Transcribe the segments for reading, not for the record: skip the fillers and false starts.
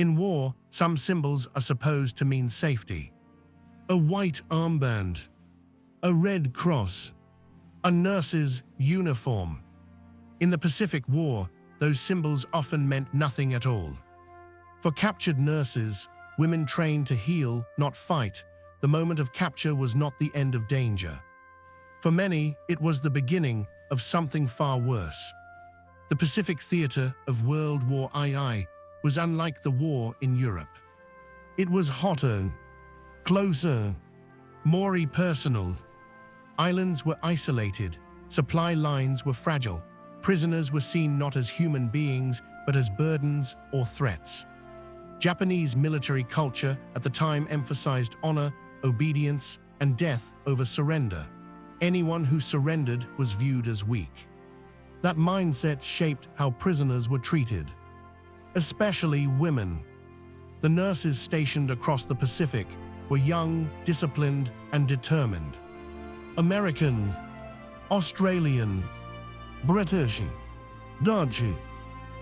In war, some symbols are supposed to mean safety. A white armband, a red cross, a nurse's uniform. In the Pacific War, those symbols often meant nothing at all. For captured nurses, women trained to heal, not fight. The moment of capture was not the end of danger. For many, it was the beginning of something far worse. The Pacific theater of World War II was unlike the war in Europe. It was hotter, closer, more personal. Islands were isolated, supply lines were fragile, prisoners were seen not as human beings but as burdens or threats. Japanese military culture at the time emphasized honor, obedience, and death over surrender. Anyone who surrendered was viewed as weak. That mindset shaped how prisoners were treated, especially women. The nurses stationed across the Pacific were young, disciplined, and determined. American, Australian, British, Dutch.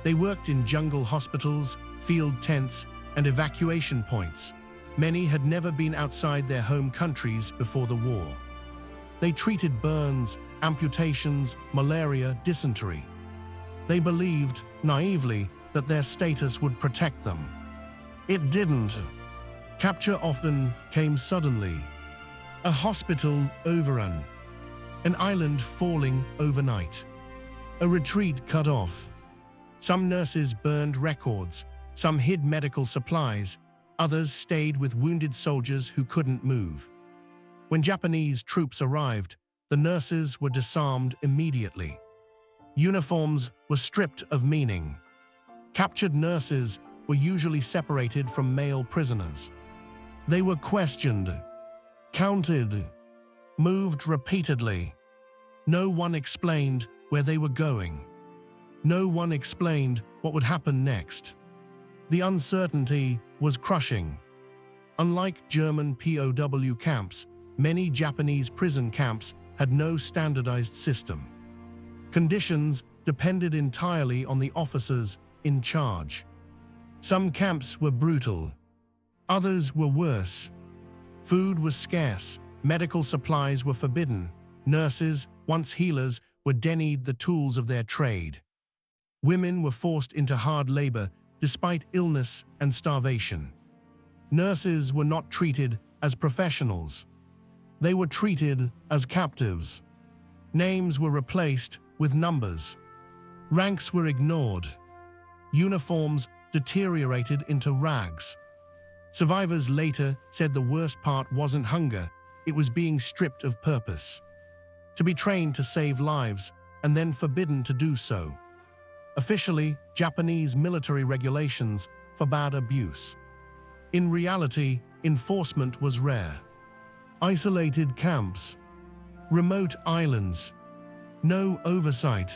They worked in jungle hospitals, field tents, and evacuation points. Many had never been outside their home countries before the war. They treated burns, amputations, malaria, dysentery. They believed, naively, that their status would protect them. It didn't. Capture often came suddenly. A hospital overrun. An island falling overnight. A retreat cut off. Some nurses burned records. Some hid medical supplies. Others stayed with wounded soldiers who couldn't move. When Japanese troops arrived, the nurses were disarmed immediately. Uniforms were stripped of meaning. Captured nurses were usually separated from male prisoners. They were questioned, counted, moved repeatedly. No one explained where they were going. No one explained what would happen next. The uncertainty was crushing. Unlike German POW camps, many Japanese prison camps had no standardized system. Conditions depended entirely on the officers in charge. Some camps were brutal. Others were worse. Food was scarce. Medical supplies were forbidden. Nurses, once healers, were denied the tools of their trade. Women were forced into hard labor despite illness and starvation. Nurses were not treated as professionals. They were treated as captives. Names were replaced with numbers. Ranks were ignored. Uniforms deteriorated into rags. Survivors later said the worst part wasn't hunger, it was being stripped of purpose. To be trained to save lives and then forbidden to do so. Officially, Japanese military regulations forbade abuse. In reality, enforcement was rare. Isolated camps, remote islands, no oversight.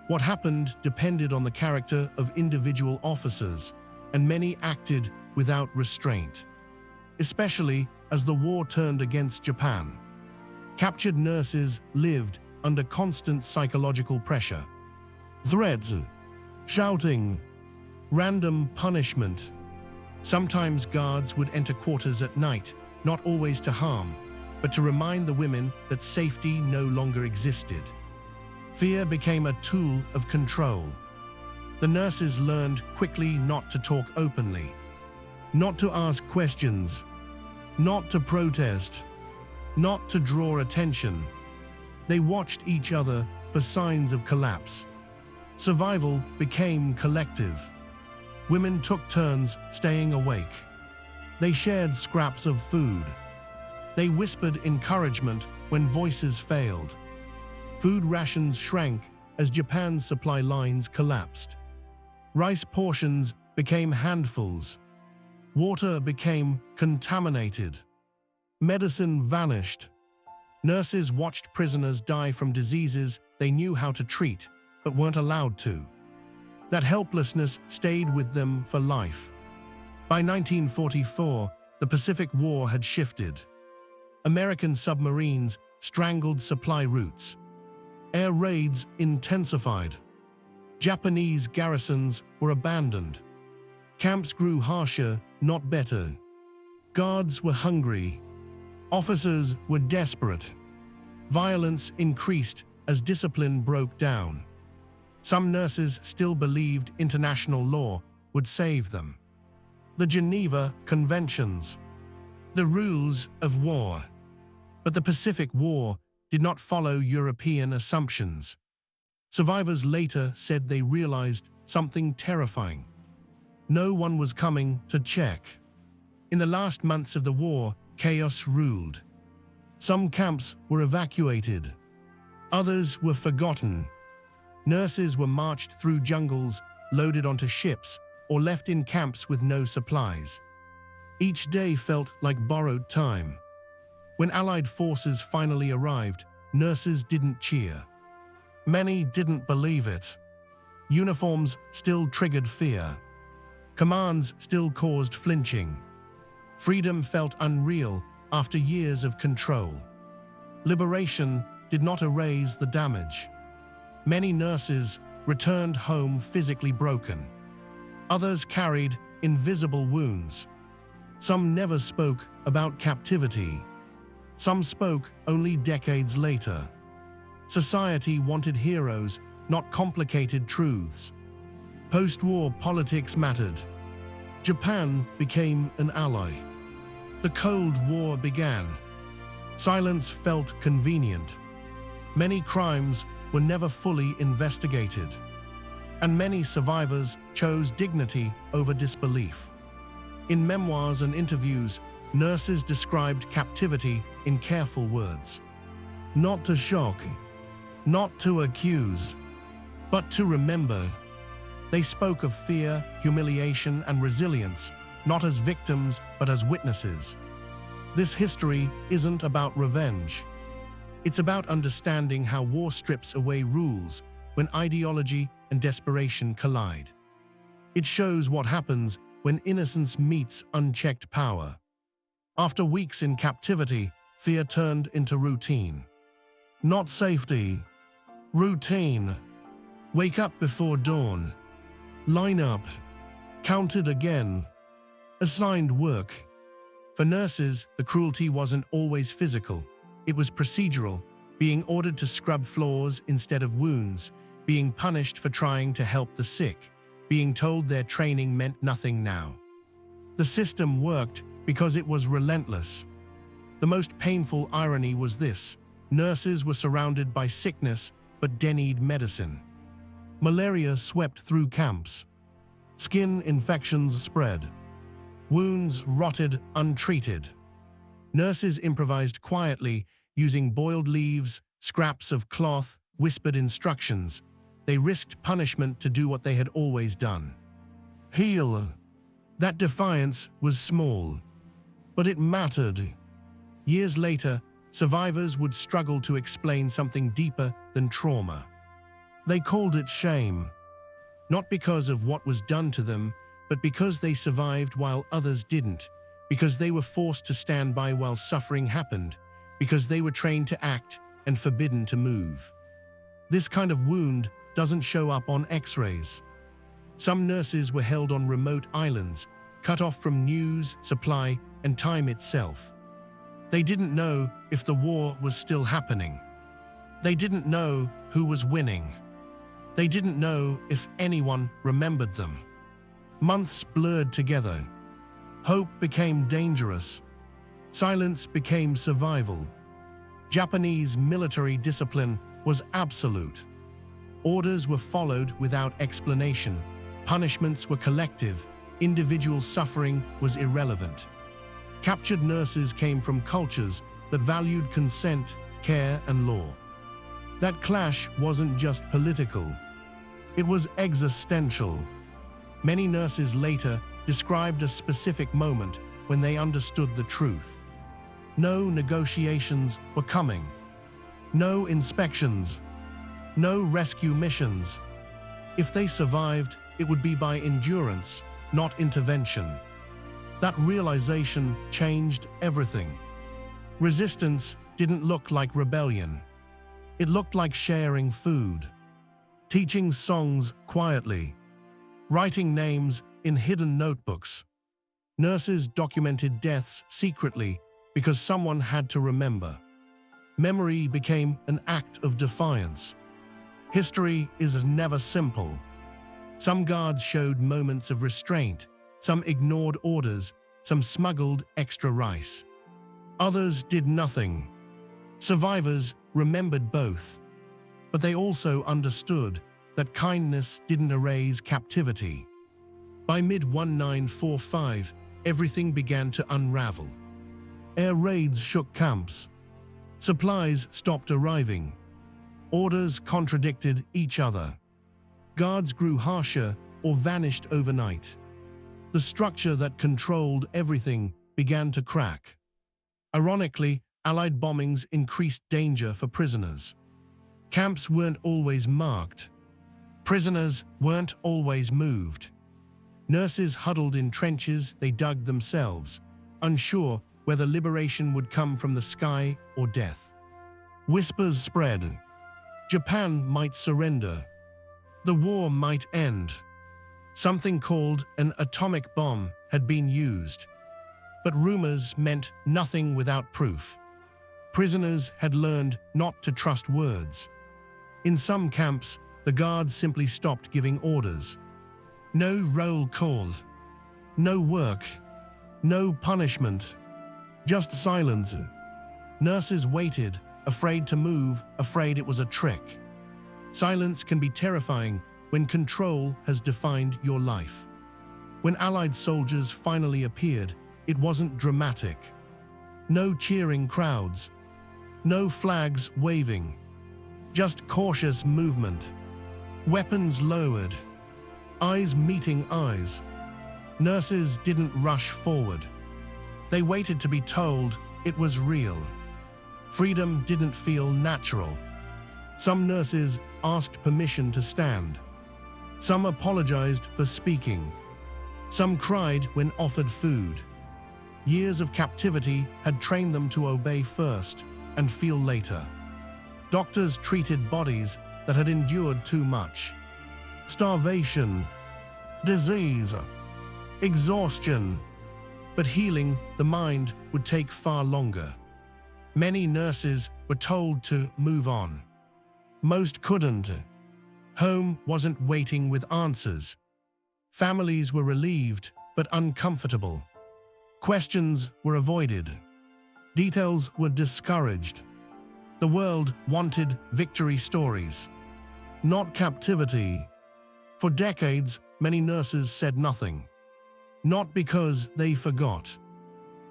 What happened depended on the character of individual officers, and many acted without restraint. Especially as the war turned against Japan. Captured nurses lived under constant psychological pressure. Threats, shouting, random punishment. Sometimes guards would enter quarters at night, not always to harm, but to remind the women that safety no longer existed. Fear became a tool of control. The nurses learned quickly not to talk openly, not to ask questions, not to protest, not to draw attention. They watched each other for signs of collapse. Survival became collective. Women took turns staying awake. They shared scraps of food. They whispered encouragement when voices failed. Food rations shrank as Japan's supply lines collapsed. Rice portions became handfuls. Water became contaminated. Medicine vanished. Nurses watched prisoners die from diseases they knew how to treat, but weren't allowed to. That helplessness stayed with them for life. By 1944, the Pacific War had shifted. American submarines strangled supply routes. Air raids intensified. Japanese garrisons were abandoned. Camps grew harsher, not better. Guards were hungry. Officers were desperate. Violence increased as discipline broke down. Some nurses still believed international law would save them. The Geneva Conventions, the rules of war. But the Pacific War did not follow European assumptions. Survivors later said they realized something terrifying. No one was coming to check. In the last months of the war, chaos ruled. Some camps were evacuated. Others were forgotten. Nurses were marched through jungles, loaded onto ships, or left in camps with no supplies. Each day felt like borrowed time. When Allied forces finally arrived, nurses didn't cheer. Many didn't believe it. Uniforms still triggered fear. Commands still caused flinching. Freedom felt unreal after years of control. Liberation did not erase the damage. Many nurses returned home physically broken. Others carried invisible wounds. Some never spoke about captivity. Some spoke only decades later. Society wanted heroes, not complicated truths. Post-war politics mattered. Japan became an ally. The Cold War began. Silence felt convenient. Many crimes were never fully investigated, and many survivors chose dignity over disbelief. In memoirs and interviews, nurses described captivity in careful words. Not to shock, not to accuse, but to remember. They spoke of fear, humiliation, and resilience, not as victims, but as witnesses. This history isn't about revenge. It's about understanding how war strips away rules when ideology and desperation collide. It shows what happens when innocence meets unchecked power. After weeks in captivity, fear turned into routine. Not safety. Routine. Wake up before dawn. Line up. Counted again. Assigned work. For nurses, the cruelty wasn't always physical. It was procedural, being ordered to scrub floors instead of wounds, being punished for trying to help the sick, being told their training meant nothing now. The system worked because it was relentless. The most painful irony was this: nurses were surrounded by sickness but denied medicine. Malaria swept through camps. Skin infections spread. Wounds rotted untreated. Nurses improvised quietly, using boiled leaves, scraps of cloth, whispered instructions. They risked punishment to do what they had always done. Heal. That defiance was small, but it mattered. Years later, survivors would struggle to explain something deeper than trauma. They called it shame, not because of what was done to them, but because they survived while others didn't, because they were forced to stand by while suffering happened, because they were trained to act and forbidden to move. This kind of wound doesn't show up on X-rays. Some nurses were held on remote islands, cut off from news, supply, and time itself. They didn't know if the war was still happening. They didn't know who was winning. They didn't know if anyone remembered them. Months blurred together. Hope became dangerous. Silence became survival. Japanese military discipline was absolute. Orders were followed without explanation. Punishments were collective. Individual suffering was irrelevant. Captured nurses came from cultures that valued consent, care, and law. That clash wasn't just political. It was existential. Many nurses later described a specific moment when they understood the truth. No negotiations were coming. No inspections. No rescue missions. If they survived, it would be by endurance, not intervention. That realization changed everything. Resistance didn't look like rebellion. It looked like sharing food, teaching songs quietly, writing names in hidden notebooks. Nurses documented deaths secretly because someone had to remember. Memory became an act of defiance. History is never simple. Some guards showed moments of restraint, some ignored orders, some smuggled extra rice. Others did nothing. Survivors remembered both, but they also understood that kindness didn't erase captivity. By mid-1945, everything began to unravel. Air raids shook camps. Supplies stopped arriving. Orders contradicted each other. Guards grew harsher or vanished overnight. The structure that controlled everything began to crack. Ironically, Allied bombings increased danger for prisoners. Camps weren't always marked. Prisoners weren't always moved. Nurses huddled in trenches they dug themselves, unsure whether liberation would come from the sky or death. Whispers spread. Japan might surrender. The war might end. Something called an atomic bomb had been used. But rumors meant nothing without proof. Prisoners had learned not to trust words. In some camps, the guards simply stopped giving orders. No roll call. No work. No punishment. Just silence. Nurses waited, afraid to move, afraid it was a trick. Silence can be terrifying when control has defined your life. When Allied soldiers finally appeared, it wasn't dramatic. No cheering crowds. No flags waving. Just cautious movement. Weapons lowered. Eyes meeting eyes. Nurses didn't rush forward. They waited to be told it was real. Freedom didn't feel natural. Some nurses asked permission to stand. Some apologized for speaking. Some cried when offered food. Years of captivity had trained them to obey first and feel later. Doctors treated bodies that had endured too much. Starvation, disease, exhaustion. But healing the mind would take far longer. Many nurses were told to move on. Most couldn't. Home wasn't waiting with answers. Families were relieved but uncomfortable. Questions were avoided. Details were discouraged. The world wanted victory stories, not captivity. For decades, many nurses said nothing. Not because they forgot,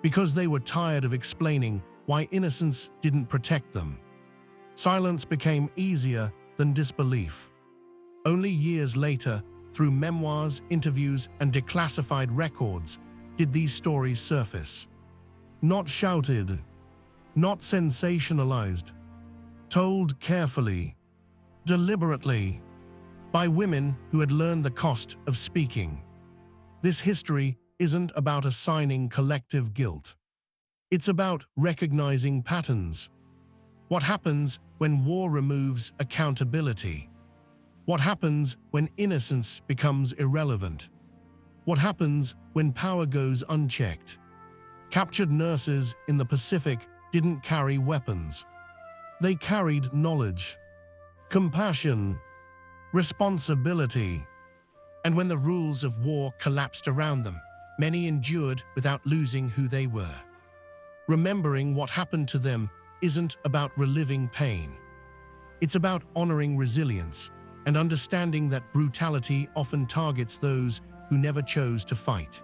because they were tired of explaining why innocence didn't protect them. Silence became easier than disbelief. Only years later, through memoirs, interviews, and declassified records, did these stories surface. Not shouted, not sensationalized, told carefully, deliberately, by women who had learned the cost of speaking. This history isn't about assigning collective guilt. It's about recognizing patterns. What happens when war removes accountability? What happens when innocence becomes irrelevant? What happens when power goes unchecked? Captured nurses in the Pacific didn't carry weapons. They carried knowledge, compassion, responsibility. And when the rules of war collapsed around them, many endured without losing who they were. Remembering what happened to them isn't about reliving pain. It's about honoring resilience and understanding that brutality often targets those who never chose to fight.